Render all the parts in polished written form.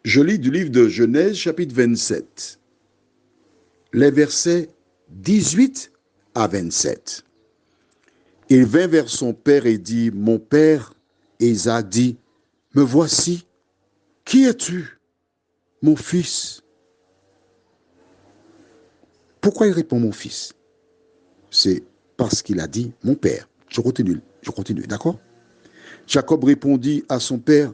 Je lis du livre de Genèse, chapitre 27, les versets 18 à 27. Il vint vers son père et dit, « Mon père ?» Et Isaac dit, « Me voici, qui es-tu, mon fils ?» Pourquoi il répond mon fils? C'est parce qu'il a dit mon père. Je continue, d'accord? Jacob répondit à son père,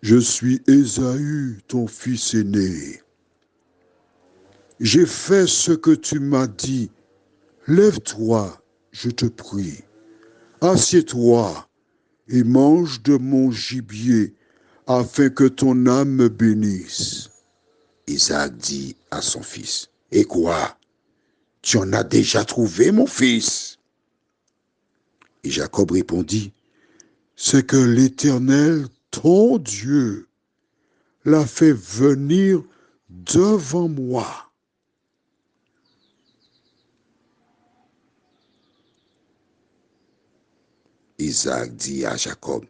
je suis Ésaü, ton fils aîné. J'ai fait ce que tu m'as dit. Lève-toi, je te prie. Assieds-toi et mange de mon gibier, afin que ton âme me bénisse. Isaac dit à son fils, et quoi? Tu en as déjà trouvé, mon fils? Et Jacob répondit, c'est que l'Éternel, ton Dieu, l'a fait venir devant moi. Isaac dit à Jacob,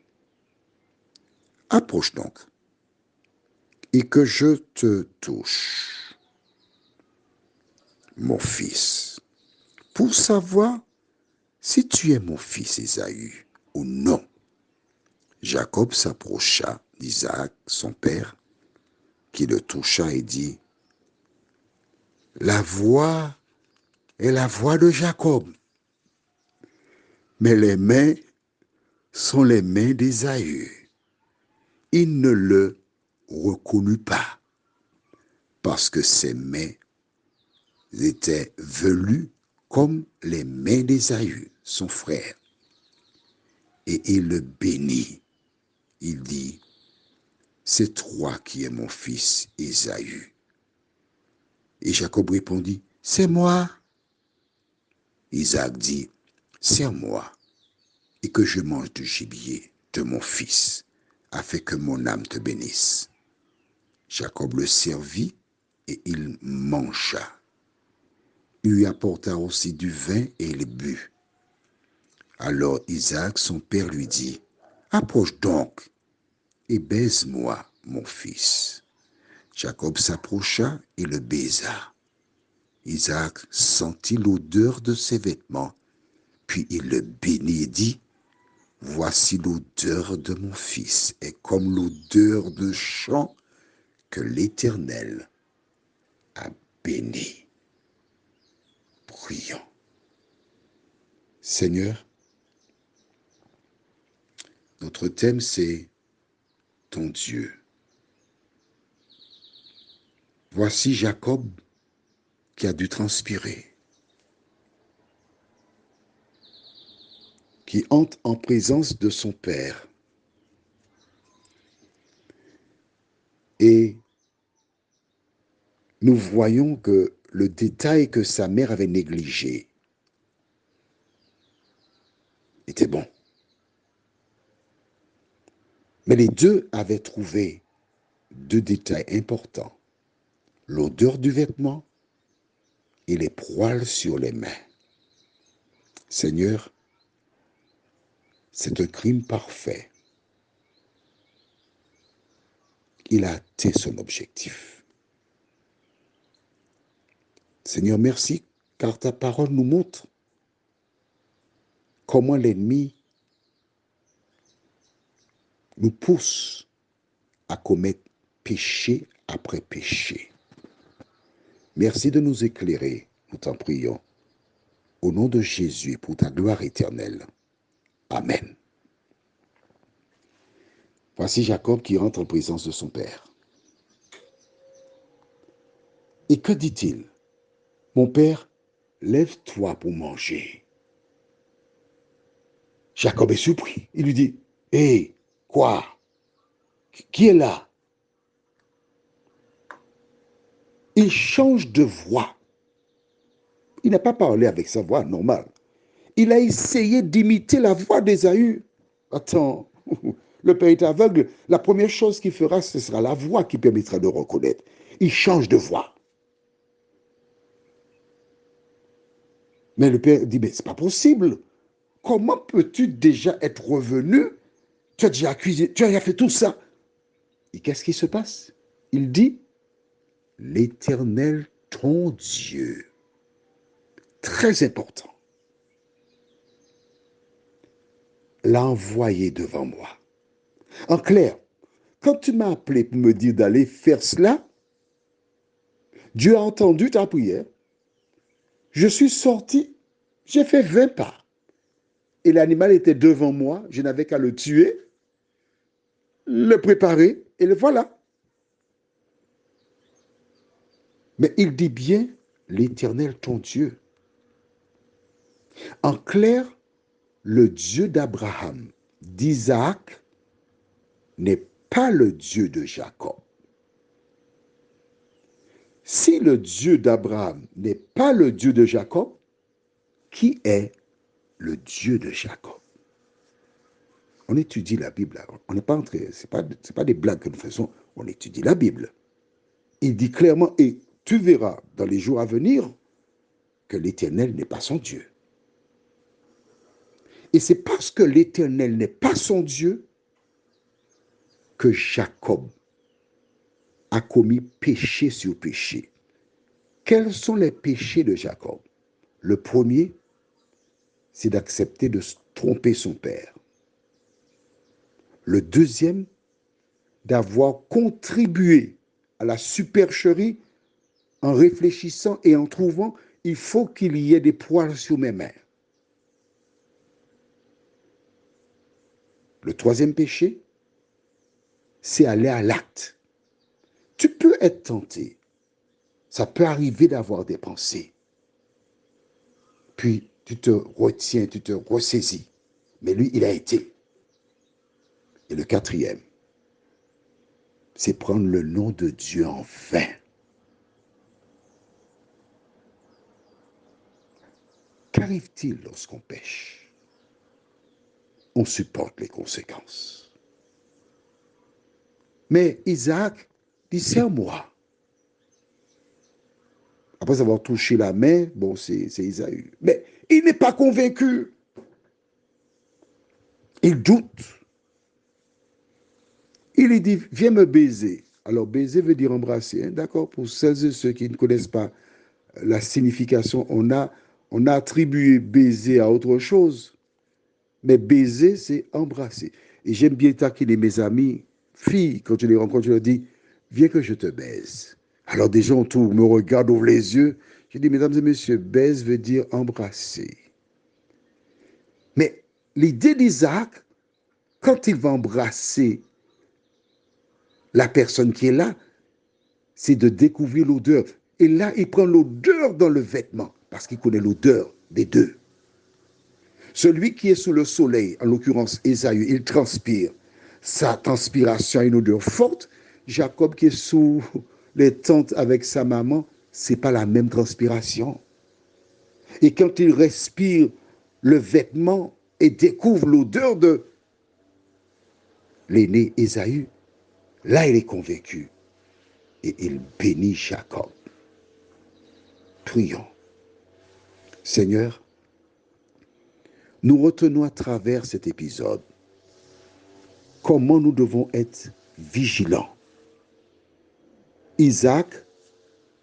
approche donc, et que je te touche, mon fils, pour savoir si tu es mon fils Ésaü ou non. Jacob s'approcha d'Isaac, son père, qui le toucha et dit, la voix est la voix de Jacob, mais les mains sont les mains d'Ésaü. Il ne le reconnut pas, parce que ses mains étaient velues comme les mains d'Ésaü, son frère. Et il le bénit. Il dit, c'est toi qui es mon fils Ésaü. Et Jacob répondit, c'est moi. Isaac dit, serre-moi et que je mange du gibier de mon fils, afin que mon âme te bénisse. Jacob le servit et il mangea. Il lui apporta aussi du vin et il but. Alors Isaac, son père, lui dit, approche donc et baise-moi, mon fils. Jacob s'approcha et le baisa. Isaac sentit l'odeur de ses vêtements, puis il le bénit et dit, voici l'odeur de mon fils est comme l'odeur de champ que l'Éternel a béni. Prions. Seigneur, notre thème c'est ton Dieu. Voici Jacob qui a dû transpirer, qui entre en présence de son père et nous voyons que le détail que sa mère avait négligé était bon. Mais les deux avaient trouvé deux détails importants, l'odeur du vêtement et les poils sur les mains. Seigneur, c'est un crime parfait. Il a atteint son objectif. Seigneur, merci, car ta parole nous montre comment l'ennemi nous pousse à commettre péché après péché. Merci de nous éclairer, nous t'en prions. Au nom de Jésus, pour ta gloire éternelle. Amen. Voici Jacob qui rentre en présence de son père. Et que dit-il? Mon père, lève-toi pour manger. Jacob est surpris. Il lui dit, hé, quoi? Qui est là? Il change de voix. Il n'a pas parlé avec sa voix normale. Il a essayé d'imiter la voix d'Ésaü. Attends, le père est aveugle. La première chose qu'il fera, ce sera la voix qui permettra de reconnaître. Il change de voix. Mais le père dit, mais c'est pas possible. Comment peux-tu déjà être revenu? Tu as déjà cuisiné, tu as déjà fait tout ça. Et qu'est-ce qui se passe? Il dit, l'Éternel, ton Dieu. Très important. L'a envoyé devant moi. En clair, quand tu m'as appelé pour me dire d'aller faire cela, Dieu a entendu ta prière. Je suis sorti, j'ai fait 20 pas. Et l'animal était devant moi, je n'avais qu'à le tuer, le préparer, et le voilà. Mais il dit bien, l'Éternel ton Dieu. En clair, le Dieu d'Abraham, d'Isaac, n'est pas le Dieu de Jacob. Si le Dieu d'Abraham n'est pas le Dieu de Jacob, qui est le Dieu de Jacob? On étudie la Bible. On n'est pas entré, c'est pas des blagues que nous faisons. On étudie la Bible. Il dit clairement, et tu verras dans les jours à venir que l'Éternel n'est pas son Dieu. Et c'est parce que l'Éternel n'est pas son Dieu que Jacob a commis péché sur péché. Quels sont les péchés de Jacob? Le premier, c'est d'accepter de tromper son père. Le deuxième, d'avoir contribué à la supercherie en réfléchissant et en trouvant, il faut qu'il y ait des poils sur mes mains. Le troisième péché, c'est aller à l'acte. Tu peux être tenté. Ça peut arriver d'avoir des pensées. Puis tu te retiens, tu te ressaisis. Mais lui, il a été. Et le quatrième, c'est prendre le nom de Dieu en vain. Qu'arrive-t-il lorsqu'on pêche? On supporte les conséquences. Mais Isaac dit, serre-moi. Après avoir touché la main, bon, c'est Isaü. Mais il n'est pas convaincu. Il doute. Il lui dit, viens me baiser. Alors, baiser veut dire embrasser. Hein? D'accord? Pour celles et ceux qui ne connaissent pas la signification, on a attribué baiser à autre chose. Mais baiser, c'est embrasser. Et j'aime bien taquiner mes amis, filles, quand je les rencontre, je leur dis, viens que je te baise. Alors des gens autour me regardent, ouvrent les yeux. Je dis, mesdames et messieurs, baise veut dire embrasser. Mais l'idée d'Isaac, quand il va embrasser la personne qui est là, c'est de découvrir l'odeur. Et là, il prend l'odeur dans le vêtement, parce qu'il connaît l'odeur des deux. Celui qui est sous le soleil, en l'occurrence Ésaü, il transpire. Sa transpiration a une odeur forte. Jacob qui est sous les tentes avec sa maman, c'est pas la même transpiration. Et quand il respire le vêtement et découvre l'odeur de l'aîné Ésaü, là il est convaincu et il bénit Jacob. Prions. Seigneur, nous retenons à travers cet épisode comment nous devons être vigilants. Isaac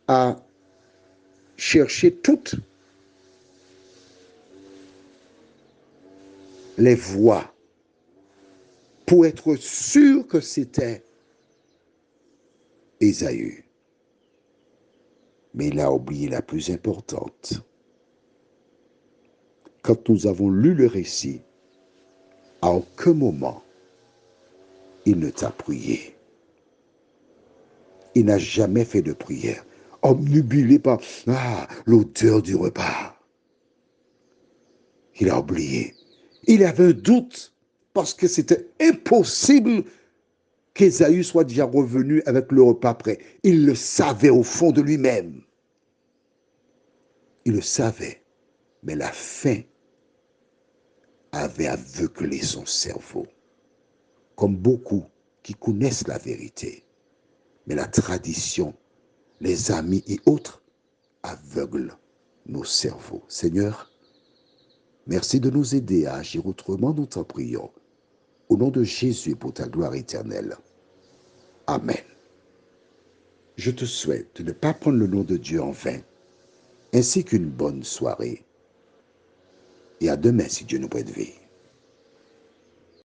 a cherché toutes les voies pour être sûr que c'était Ésaü. Mais il a oublié la plus importante. Quand nous avons lu le récit, à aucun moment, il ne t'a prié. Il n'a jamais fait de prière, obnubilé par l'odeur du repas. Il a oublié. Il avait un doute parce que c'était impossible qu'Ésaü soit déjà revenu avec le repas prêt. Il le savait au fond de lui-même. Il le savait, mais la faim avait aveuglé son cerveau, comme beaucoup qui connaissent la vérité. Mais la tradition, les amis et autres aveuglent nos cerveaux. Seigneur, merci de nous aider à agir autrement, nous t'en prions. Au nom de Jésus, pour ta gloire éternelle. Amen. Je te souhaite de ne pas prendre le nom de Dieu en vain, ainsi qu'une bonne soirée. Et à demain si Dieu nous prête vie.